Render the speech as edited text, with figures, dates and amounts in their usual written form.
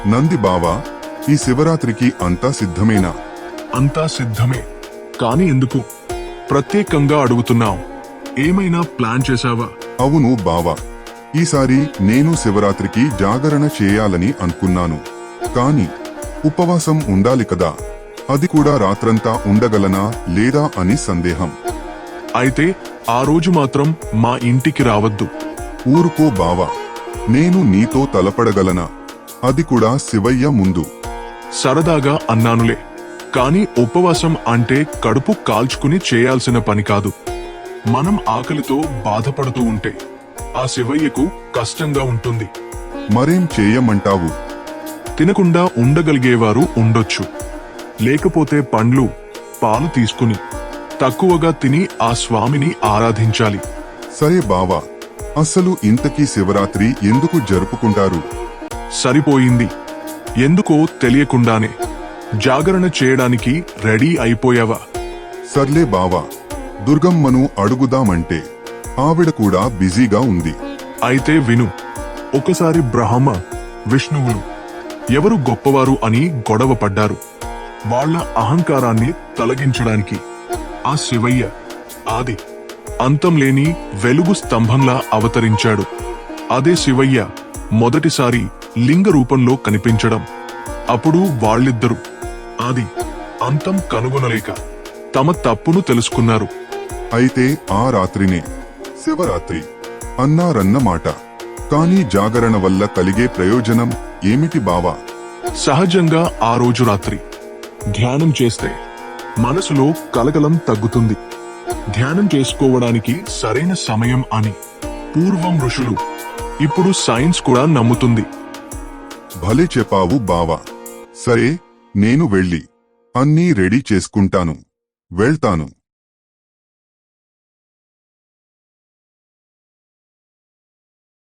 నంది బావా, ఈ శివరాత్రికి అంతా సిద్ధమేనా? అంతా సిద్ధమే. కాని ఎందుకు ప్రత్యేకంగా అడుగుతున్నావు? ఏమైనా ప్లాన్ చేశావా? అవును బావా, ఈసారి నేను శివరాత్రికి జాగరణ చేయాలని అనుకున్నాను. కాని ఉపవాసం ఉండాలి కదా, అది కూడా రాత్రంతా ఉండగలనా లేదా అని సందేహం. అయితే ఆ రోజు మాత్రం మా ఇంటికి రావద్దు. ఊరుకో బావా, నేను నీతో తలపడగలనా? అది కూడా శివయ్య ముందు. సరదాగా అన్నానులే. కాని ఉపవాసం అంటే కడుపు కాల్చుకుని చేయాల్సిన పని కాదు. మనం ఆకలితో బాధపడుతూ ఉంటే ఆ శివయ్యకు కష్టంగా ఉంటుంది. మరేం చేయమంటావు? తినకుండా ఉండగలిగేవారు ఉండొచ్చు. లేకపోతే పండ్లు, పాలు తీసుకుని తక్కువగా తిని ఆ స్వామిని ఆరాధించాలి. సరే బావా, అసలు ఇంతకీ శివరాత్రి ఎందుకు జరుపుకుంటారు? సరిపోయింది. ఎందుకో తెలియకుండానే జాగరణ చేయడానికి రెడీ అయిపోయావా? సర్లే బావా, దుర్గమ్మను అడుగుదామంటే ఆవిడ కూడా బిజీగా ఉంది. అయితే విను. ఒకసారి బ్రహ్మ, విష్ణువులు ఎవరు గొప్పవారు అని గొడవ పడ్డారు. వాళ్ల అహంకారాన్ని తొలగించడానికి ఆ శివయ్య ఆది అంతం లేని వెలుగు స్తంభంలా అవతరించాడు. అదే శివయ్య మొదటిసారి లింగ రూపంలో కనిపించడం. అప్పుడు వాళ్ళిద్దరూ ఆది అంతం కనుగొనలేక తమ తప్పును తెలుసుకున్నారు. అయితే ఆ రాత్రినే శివరాత్రి అన్నారన్నమాట. కానీ జాగరణ వల్ల కలిగే ప్రయోజనం ఏమిటి బావా? సహజంగా ఆ రోజు రాత్రి ధ్యానం చేస్తే మనసులో కలకలం తగ్గుతుంది. ధ్యానం చేసుకోవడానికి సరైన సమయం అని పూర్వం ఋషులు, ఇప్పుడు సైన్స్ కూడా నమ్ముతుంది. భలే చెప్పావు బావా. సరే, నేను వెళ్ళి అన్నీ రెడీ చేసుకుంటాను. వెళ్తాను.